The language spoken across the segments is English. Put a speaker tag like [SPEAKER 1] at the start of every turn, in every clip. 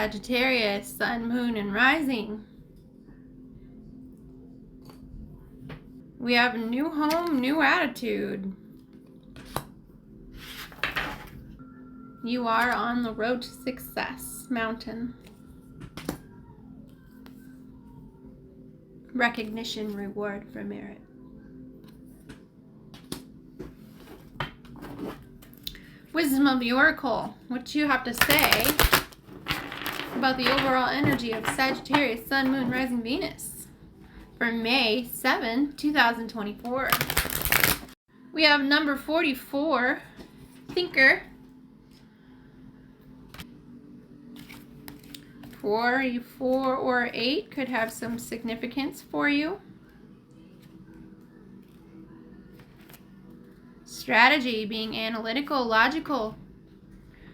[SPEAKER 1] Sagittarius, Sun, Moon, and Rising. We have a new home, new attitude. You are on the road to success, Mountain. Recognition, reward for merit. Wisdom of the Oracle. What do you have to say about the overall energy of Sagittarius, Sun, Moon, Rising, Venus for May 7, 2024? We have number 44, Thinker. 4 or 8 could have some significance for you. Strategy, being analytical, logical.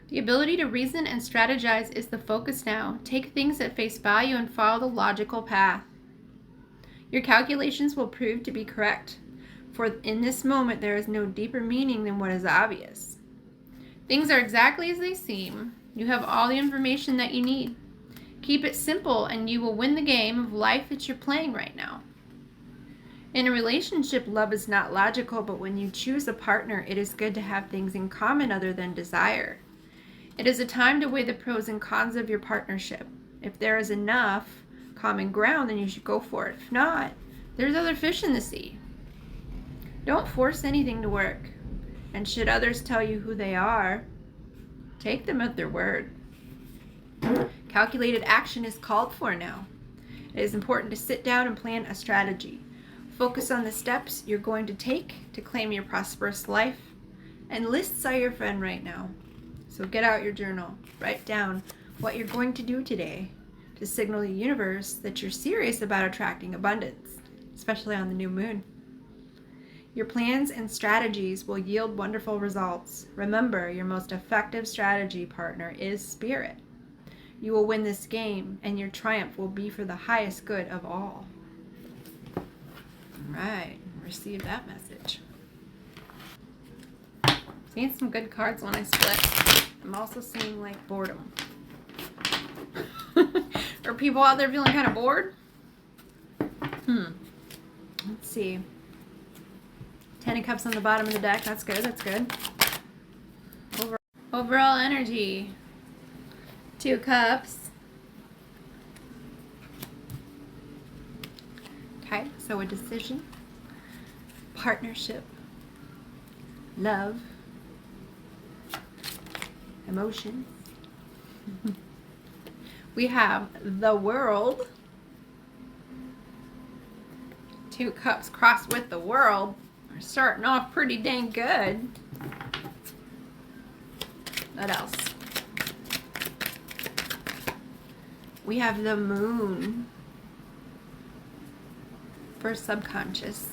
[SPEAKER 1] The ability to reason and strategize is the focus now. Take things at face value and follow the logical path. Your calculations will prove to be correct, for in this moment there is no deeper meaning than what is obvious. Things are exactly as they seem. You have all the information that you need. Keep it simple and you will win the game of life that you're playing right now. In a relationship, love is not logical, but when you choose a partner, it is good to have things in common other than desire. It is a time to weigh the pros and cons of your partnership. If there is enough common ground, then you should go for it. If not, there's other fish in the sea. Don't force anything to work. And should others tell you who they are, take them at their word. Calculated action is called for now. It is important to sit down and plan a strategy. Focus on the steps you're going to take to claim your prosperous life. And lists are your friend right now. So get out your journal. Write down what you're going to do today to signal the universe that you're serious about attracting abundance, especially on the new moon. Your plans and strategies will yield wonderful results. Remember, your most effective strategy partner is spirit. You will win this game, and your triumph will be for the highest good of all. All right, receive that message. Seeing some good cards when I split. I'm also seeing like boredom. Are people out there feeling kind of bored? Let's see. 10 of Cups on the bottom of the deck. That's good. That's good. Overall energy. 2 Cups. Okay, so a decision, partnership, love, emotion. We have the World. 2 Cups crossed with the World. We're starting off pretty dang good. What else? We have the Moon for subconscious.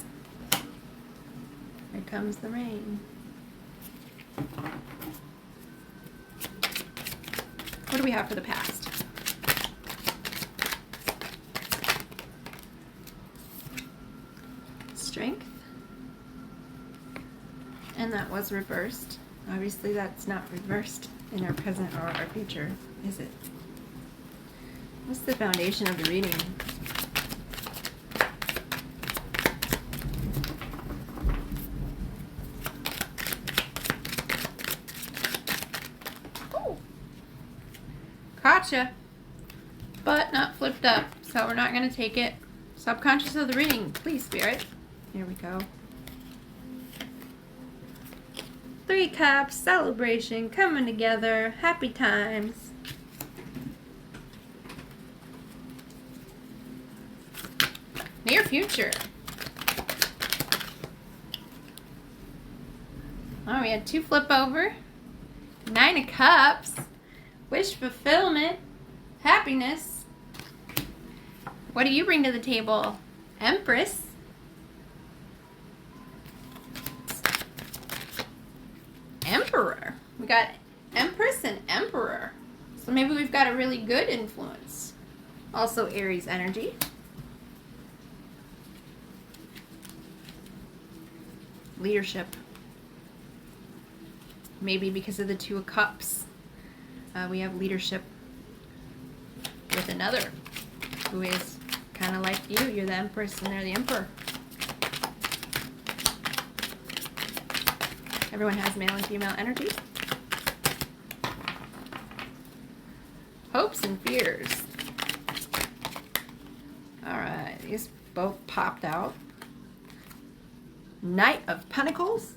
[SPEAKER 1] Here comes the rain. What do we have for the past? Strength. And that was reversed. Obviously that's not reversed in our present or our future, is it? What's the foundation of the reading? Oh, gotcha. But not flipped up, so we're not going to take it. Subconscious of the reading, please, Spirit. Here we go. 3 Cups, celebration, coming together, happy times. Near future. Oh, we had 2 flip over. 9 of Cups. Wish fulfillment. Happiness. What do you bring to the table? Empress. Emperor. We got Empress and Emperor. So maybe we've got a really good influence. Also Aries energy. Leadership. Maybe because of the 2 of Cups. We have leadership. with another who is kind of like you. You're the Empress and they're the Emperor. Everyone has male and female energy. Hopes and fears. Alright, these both popped out. Knight of Pentacles.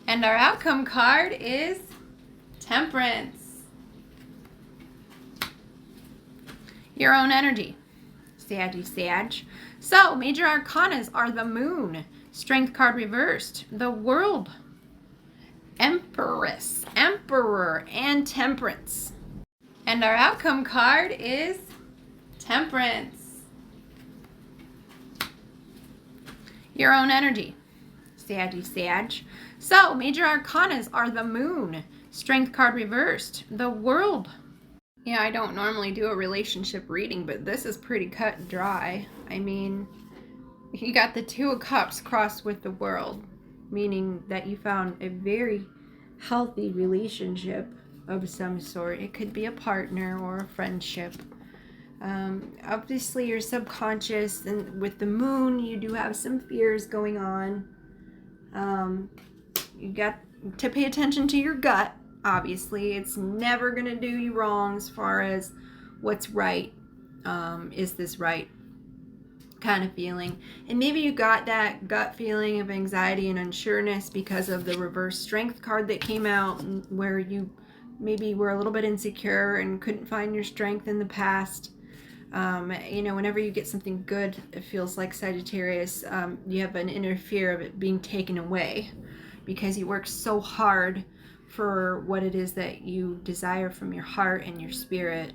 [SPEAKER 1] And our outcome card is Temperance. Your own energy. Sagjee, Sag. So, major arcanas are the Moon, Strength card reversed, the World, Empress, Emperor, and Temperance. And our outcome card is Temperance. Your own energy. Sagjee, Sag. So, major arcanas are the Moon, Strength card reversed, the World. Yeah, I don't normally do a relationship reading, but this is pretty cut and dry. I mean, you got the Two of Cups crossed with the World, meaning that you found a very healthy relationship of some sort. It could be a partner or a friendship. Obviously, your subconscious, and with the Moon, you do have some fears going on. You got to pay attention to your gut. Obviously, it's never going to do you wrong as far as what's right. Is this right? Kind of feeling. And maybe you got that gut feeling of anxiety and unsureness because of the reverse Strength card that came out, where you maybe were a little bit insecure and couldn't find your strength in the past. You know, whenever you get something good, it feels like Sagittarius, you have an inner fear of it being taken away because you work so hard for what it is that you desire from your heart and your spirit.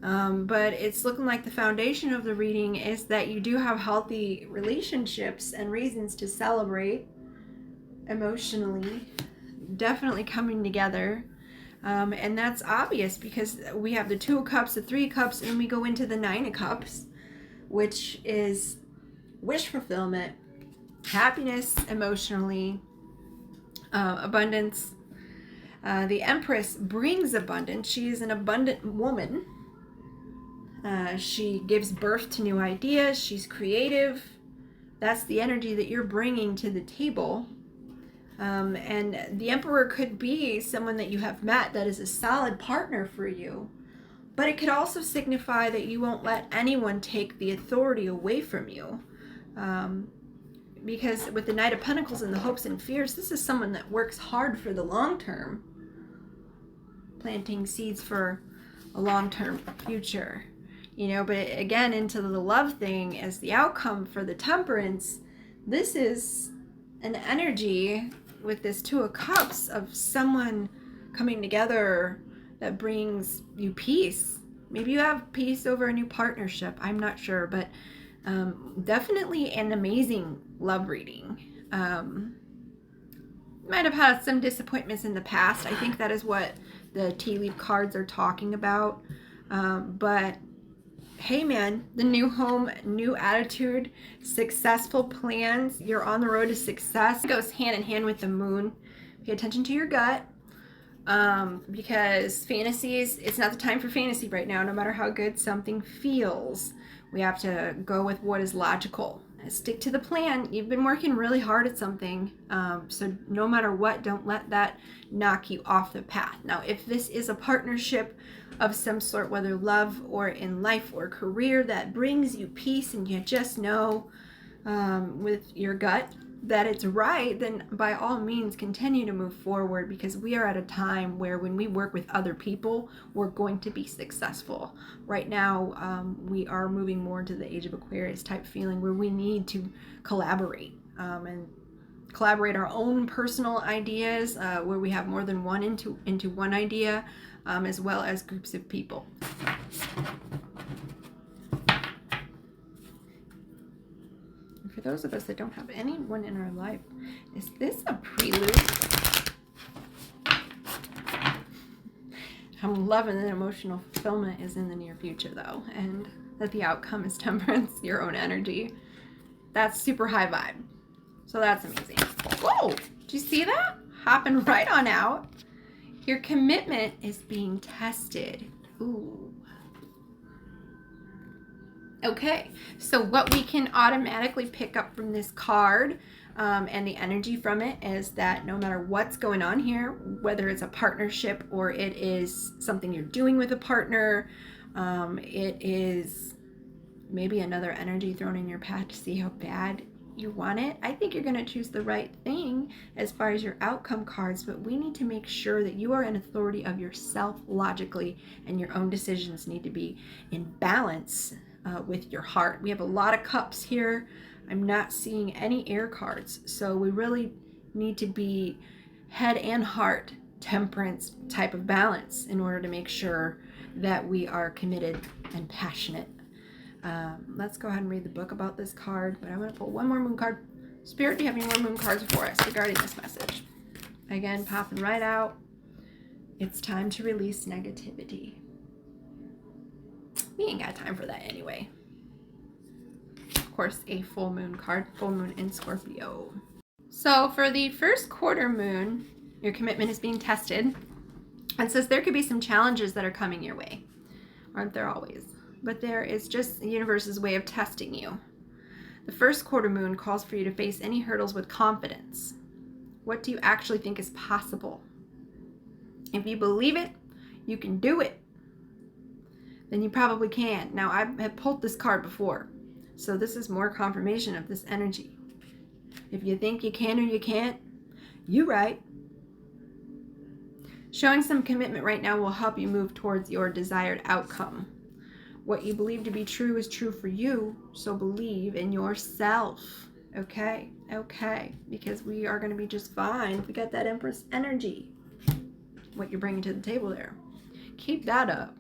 [SPEAKER 1] But it's looking like the foundation of the reading is that you do have healthy relationships and reasons to celebrate emotionally, definitely coming together. And that's obvious because we have the Two of Cups, the Three of Cups, and we go into the Nine of Cups, which is wish fulfillment, happiness emotionally, abundance. The Empress brings abundance. She is an abundant woman. She gives birth to new ideas. She's creative. That's the energy that you're bringing to the table. And the Emperor could be someone that you have met that is a solid partner for you. But it could also signify that you won't let anyone take the authority away from you. Because with the Knight of Pentacles and the hopes and fears, this is someone that works hard for the long term. Planting seeds for a long-term future. You know, but again, into the love thing as the outcome for the Temperance, this is an energy with this Two of Cups of someone coming together that brings you peace. Maybe you have peace over a new partnership. I'm not sure, but definitely an amazing love reading. Might have had some disappointments in the past. I think that is what the tea leaf cards are talking about. But hey man, the new home, new attitude, successful plans, you're on the road to success. It goes hand in hand with the Moon. Pay attention to your gut, because fantasies, it's not the time for fantasy right now. No matter how good something feels, we have to go with what is logical. Stick to the plan. You've been working really hard at something, so no matter what, don't let that knock you off the path. Now, if this is a partnership of some sort, whether love or in life or career, that brings you peace and you just know with your gut that it's right, then by all means continue to move forward, because we are at a time where when we work with other people, we're going to be successful. Right now, we are moving more into the Age of Aquarius type feeling where we need to collaborate and collaborate our own personal ideas, where we have more than one into one idea, as well as groups of people. For those of us that don't have anyone in our life, is this a prelude? I'm loving that emotional fulfillment is in the near future, though, and that the outcome is Temperance, your own energy. That's super high vibe. So that's amazing. Whoa! Did you see that? Hopping right on out. Your commitment is being tested. Ooh. Okay, so what we can automatically pick up from this card and the energy from it is that no matter what's going on here, whether it's a partnership or it is something you're doing with a partner, it is maybe another energy thrown in your path to see how bad you want it. I think you're going to choose the right thing as far as your outcome cards, but we need to make sure that you are an authority of yourself logically, and your own decisions need to be in balance with your heart. We have a lot of cups here. I'm not seeing any air cards, so we really need to be head and heart temperance type of balance in order to make sure that we are committed and passionate. Let's go ahead and read the book about this card, but I'm going to pull one more moon card. Spirit, do you have any more moon cards for us regarding this message? Again, popping right out. It's time to release negativity. We ain't got time for that anyway. Of course, a full moon card, full moon in Scorpio. So for the first quarter moon, your commitment is being tested. It says there could be some challenges that are coming your way. Aren't there always? But there is just the universe's way of testing you. The first quarter moon calls for you to face any hurdles with confidence. What do you actually think is possible? If you believe it, you can do it. Then you probably can. Now, I have pulled this card before, so this is more confirmation of this energy. If you think you can or you can't, you're right. Showing some commitment right now will help you move towards your desired outcome. What you believe to be true is true for you, so believe in yourself. Okay, because we are going to be just fine. We got that Empress energy. What you're bringing to the table there. Keep that up.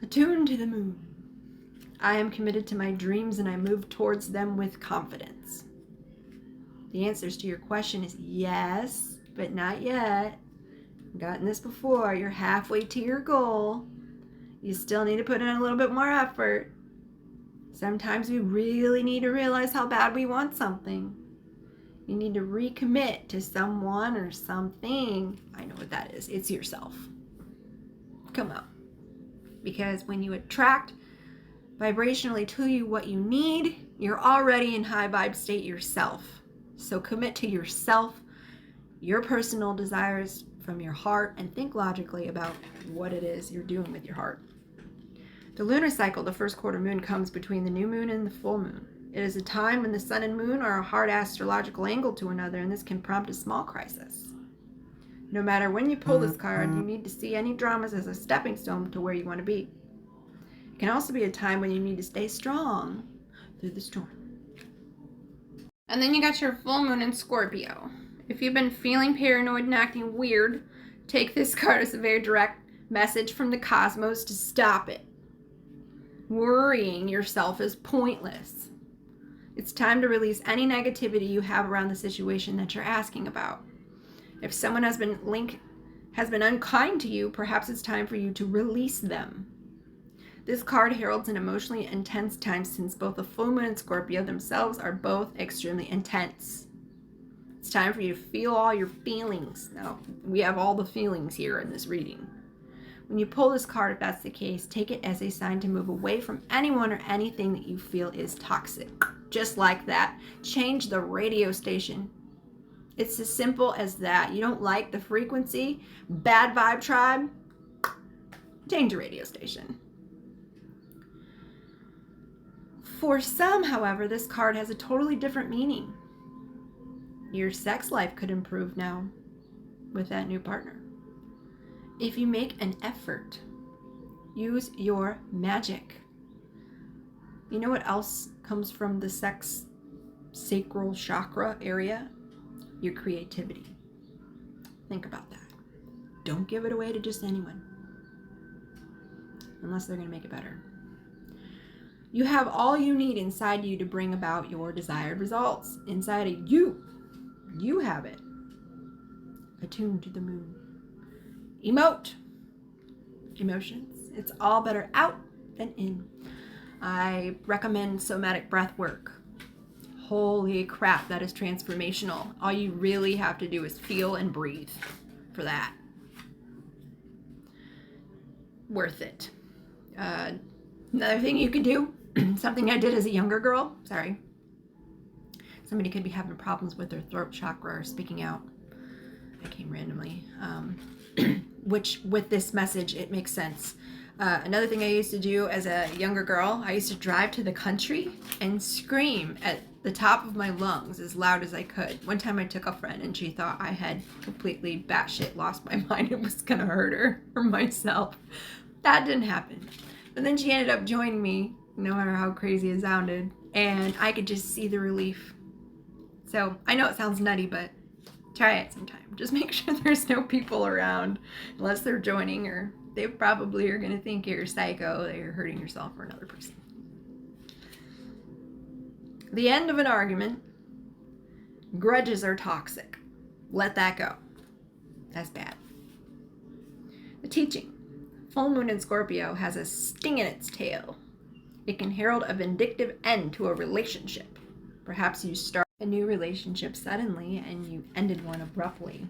[SPEAKER 1] Attuned to the moon. I am committed to my dreams and I move towards them with confidence. The answers to your question is yes, but not yet. I've gotten this before. You're halfway to your goal. You still need to put in a little bit more effort. Sometimes we really need to realize how bad we want something. You need to recommit to someone or something. I know what that is. It's yourself. Come on. Because when you attract vibrationally to you what you need, you're already in high vibe state yourself. So commit to yourself, your personal desires from your heart, and think logically about what it is you're doing with your heart. The lunar cycle, the first quarter moon, comes between the new moon and the full moon. It is a time when the sun and moon are a hard astrological angle to another, and this can prompt a small crisis. No matter when you pull this card, you need to see any dramas as a stepping stone to where you want to be. It can also be a time when you need to stay strong through the storm. And then you got your full moon in Scorpio. If you've been feeling paranoid and acting weird, take this card as a very direct message from the cosmos to stop it. Worrying yourself is pointless. It's time to release any negativity you have around the situation that you're asking about. If someone has been unkind to you, perhaps it's time for you to release them. This card heralds an emotionally intense time since both the full moon and Scorpio themselves are both extremely intense. It's time for you to feel all your feelings. Now, we have all the feelings here in this reading. When you pull this card, if that's the case, take it as a sign to move away from anyone or anything that you feel is toxic. Just like that. Change the radio station. It's as simple as that. You don't like the frequency? Bad vibe tribe? Change the radio station. For some, however, this card has a totally different meaning. Your sex life could improve now with that new partner. If you make an effort, use your magic. You know what else comes from the sex sacral chakra area? Your creativity. Think about that. Don't give it away to just anyone, unless they're going to make it better. You have all you need inside you to bring about your desired results. Inside of you. You have it. Attuned to the moon. Emote. Emotions. It's all better out than in. I recommend somatic breath work. Holy crap, that is transformational. All you really have to do is feel and breathe for that. worth it. Another thing you could do, something I did as a younger girl, sorry. Somebody could be having problems with their throat chakra or speaking out. I came randomly. Which with this message, it makes sense. Another thing I used to do as a younger girl, I used to drive to the country and scream at the top of my lungs as loud as I could. One time I took a friend and she thought I had completely batshit lost my mind and was gonna hurt her or myself. That didn't happen. But then she ended up joining me, no matter how crazy it sounded, and I could just see the relief. So I know it sounds nutty, but try it sometime. Just make sure there's no people around unless they're joining, or they probably are going to think you're a psycho, that you're hurting yourself or another person. The end of an argument. Grudges are toxic. Let that go. That's bad. The teaching. Full moon in Scorpio has a sting in its tail. It can herald a vindictive end to a relationship. Perhaps you start a new relationship suddenly and you ended one abruptly.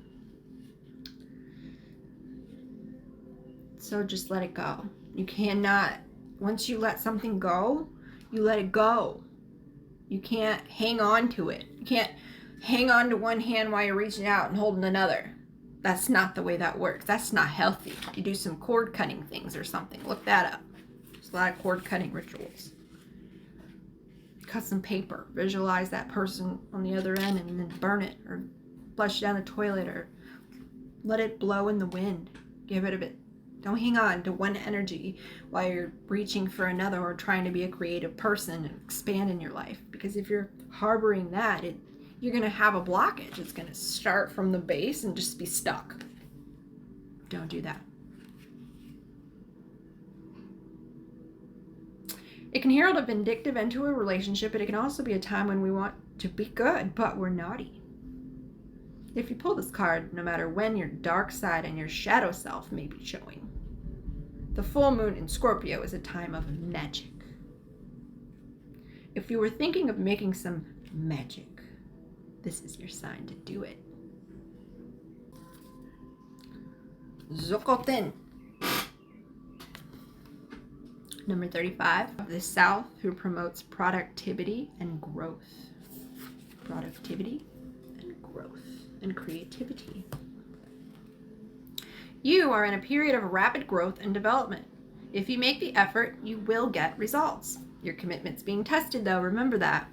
[SPEAKER 1] So just let it go. You cannot, once you let something go, you let it go. You can't hang on to it. You can't hang on to one hand while you're reaching out and holding another. That's not the way that works. That's not healthy. You do some cord cutting things or something. Look that up. There's a lot of cord cutting rituals. Cut some paper. Visualize that person on the other end and then burn it or flush it down the toilet or let it blow in the wind. Get rid of it. Don't hang on to one energy while you're reaching for another or trying to be a creative person and expand in your life. Because if you're harboring that, you're going to have a blockage. It's going to start from the base and just be stuck. Don't do that. It can herald a vindictive end to a relationship, but it can also be a time when we want to be good, but we're naughty. If you pull this card, no matter when, your dark side and your shadow self may be showing. The full moon in Scorpio is a time of magic. If you were thinking of making some magic, this is your sign to do it. Zokoten. Number 35, of the South, who promotes productivity and growth. Productivity and growth and creativity. You are in a period of rapid growth and development. If you make the effort, you will get results. Your commitment's being tested, though. Remember that.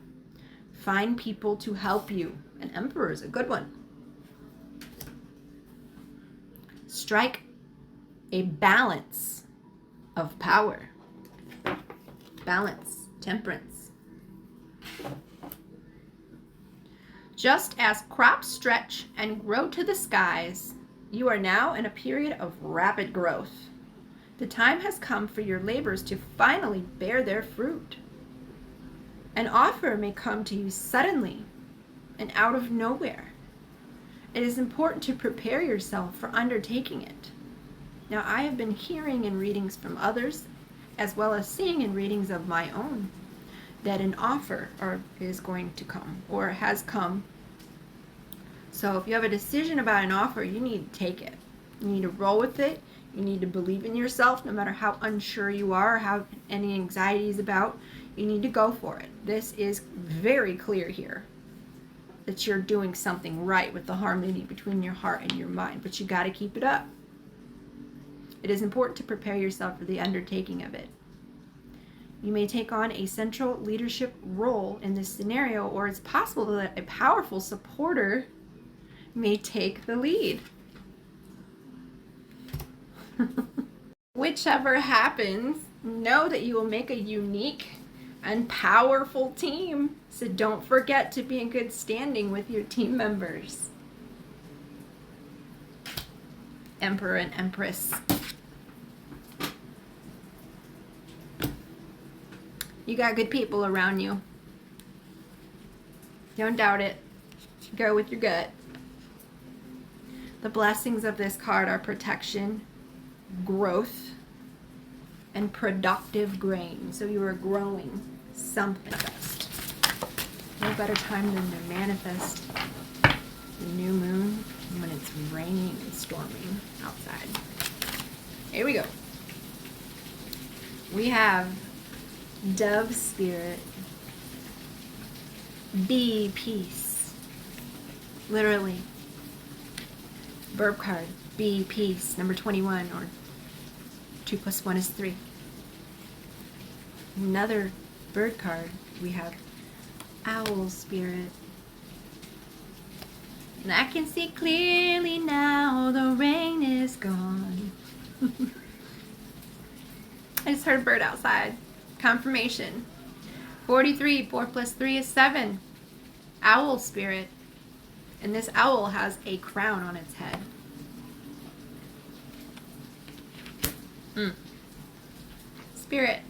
[SPEAKER 1] Find people to help you. An emperor is a good one. Strike a balance of power. Balance, temperance. Just as crops stretch and grow to the skies, you are now in a period of rapid growth. The time has come for your labors to finally bear their fruit. An offer may come to you suddenly and out of nowhere. It is important to prepare yourself for undertaking it. Now, I have been hearing in readings from others, as well as seeing in readings of my own, that an offer is going to come or has come. So if you have a decision about an offer, you need to take it. You need to roll with it. You need to believe in yourself, no matter how unsure you are, how any anxiety is about. You need to go for it. This is very clear here, that you're doing something right with the harmony between your heart and your mind, but you got to keep it up. It is important to prepare yourself for the undertaking of it. You may take on a central leadership role in this scenario, or it's possible that a powerful supporter may take the lead. Whichever happens, know that you will make a unique and powerful team. So don't forget to be in good standing with your team members. Emperor and Empress. You got good people around you. Don't doubt it. Go with your gut. The blessings of this card are protection, growth, and productive grain. So you are growing something best. No better time than to manifest the new moon when it's raining and storming outside. Here we go. We have Dove Spirit. Be peace. Literally. Verb card. Be peace. Number 21, or 2 plus 1 is 3. Another bird card. We have Owl Spirit. And I can see clearly now, the rain is gone. I just heard a bird outside. Confirmation. 43, 4 plus 3 is 7. Owl Spirit. And this owl has a crown on its head. Spirit,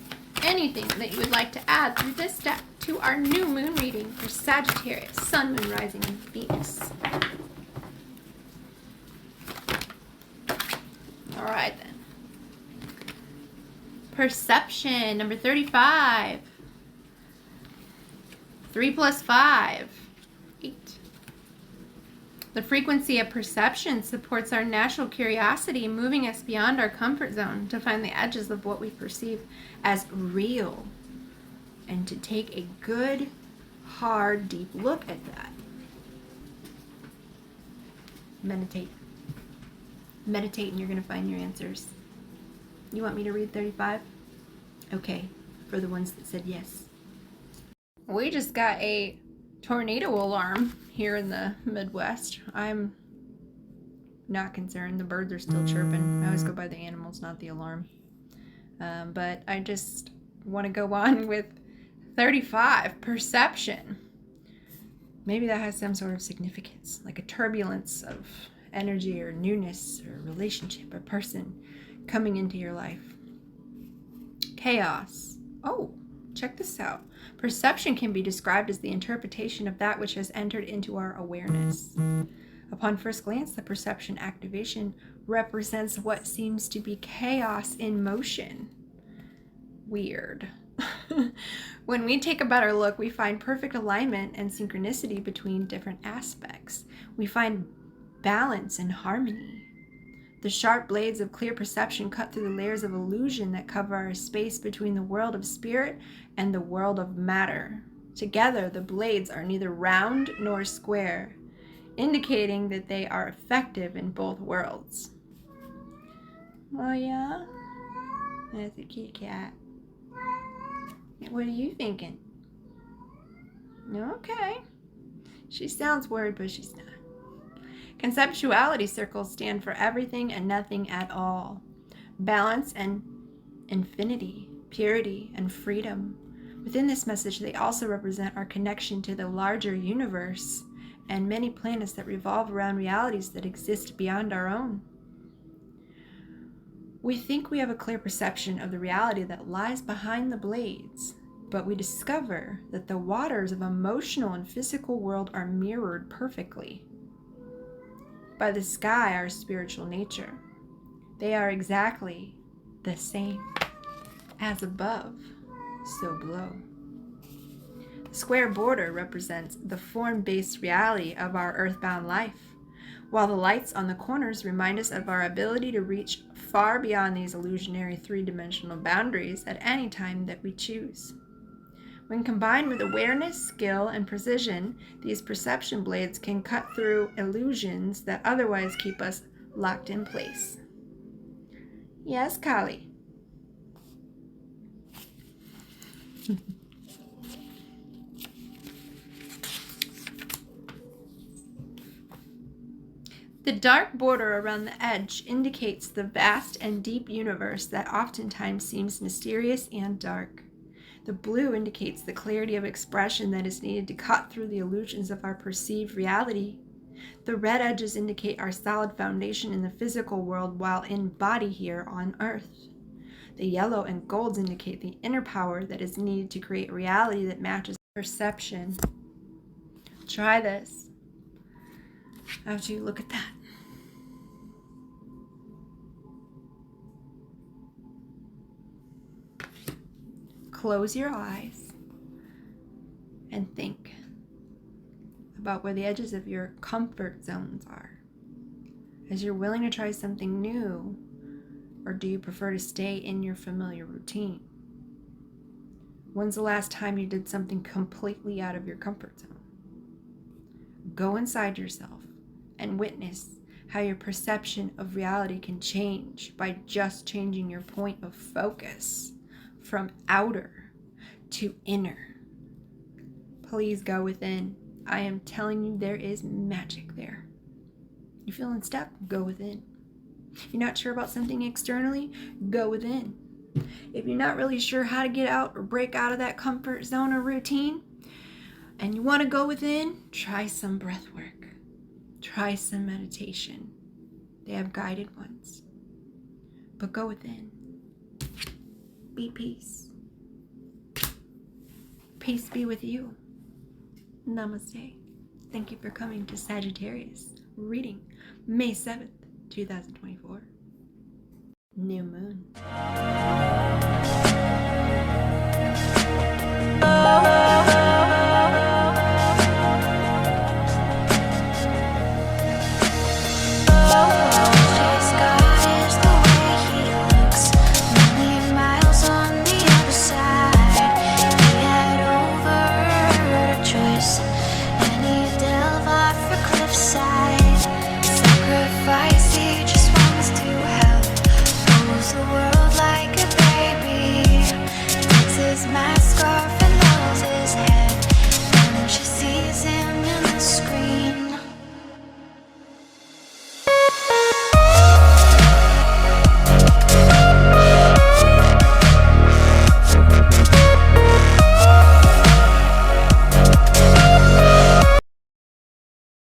[SPEAKER 1] anything that you would like to add through this step to our new moon reading for Sagittarius, Sun, Moon, Rising, and Venus. All right then. Perception, number 35. 3 plus 5, 8. The frequency of perception supports our natural curiosity, moving us beyond our comfort zone to find the edges of what we perceive as real and to take a good, hard, deep look at that. Meditate. Meditate and you're going to find your answers. You want me to read 35? Okay, for the ones that said yes. We just got a tornado alarm here in the Midwest. I'm not concerned. The birds are still chirping. I always go by the animals, not the alarm. But I just want to go on with 35, perception. Maybe that has some sort of significance, like a turbulence of energy or newness or relationship or person coming into your life. Chaos. Oh, check this out. Perception can be described as the interpretation of that which has entered into our awareness. Upon first glance, the perception activation represents what seems to be chaos in motion. Weird. When we take a better look, we find perfect alignment and synchronicity between different aspects. We find balance and harmony. The sharp blades of clear perception cut through the layers of illusion that cover our space between the world of spirit and the world of matter. Together, the blades are neither round nor square, indicating that they are effective in both worlds. Oh yeah? That's a kitty cat. What are you thinking? Okay. She sounds worried, but she's not. Conceptuality circles stand for everything and nothing at all. Balance and infinity, purity and freedom. Within this message, they also represent our connection to the larger universe and many planets that revolve around realities that exist beyond our own. We think we have a clear perception of the reality that lies behind the blades, but we discover that the waters of emotional and physical world are mirrored perfectly by the sky, our spiritual nature. They are exactly the same. As above, so below. The square border represents the form-based reality of our earthbound life, while the lights on the corners remind us of our ability to reach far beyond these illusionary three-dimensional boundaries at any time that we choose. When combined with awareness, skill, and precision, these perception blades can cut through illusions that otherwise keep us locked in place. Yes, Kali. The dark border around the edge indicates the vast and deep universe that oftentimes seems mysterious and dark. The blue indicates the clarity of expression that is needed to cut through the illusions of our perceived reality. The red edges indicate our solid foundation in the physical world while in body here on Earth. The yellow and golds indicate the inner power that is needed to create a reality that matches perception. Try this after you look at that. Close your eyes and think about where the edges of your comfort zones are. As you're willing to try something new, or do you prefer to stay in your familiar routine? When's the last time you did something completely out of your comfort zone? Go inside yourself and witness how your perception of reality can change by just changing your point of focus from outer to inner. Please go within. I am telling you, there is magic there. You feeling stuck? Go within. You're not sure about something externally? Go within. If you're not really sure how to get out or break out of that comfort zone or routine, and you want to go within, try some breath work. Try some meditation. They have guided ones. But go within. Be peace. Peace be with you. Namaste. Thank you for coming to Sagittarius reading, May 7th, 2024. New moon.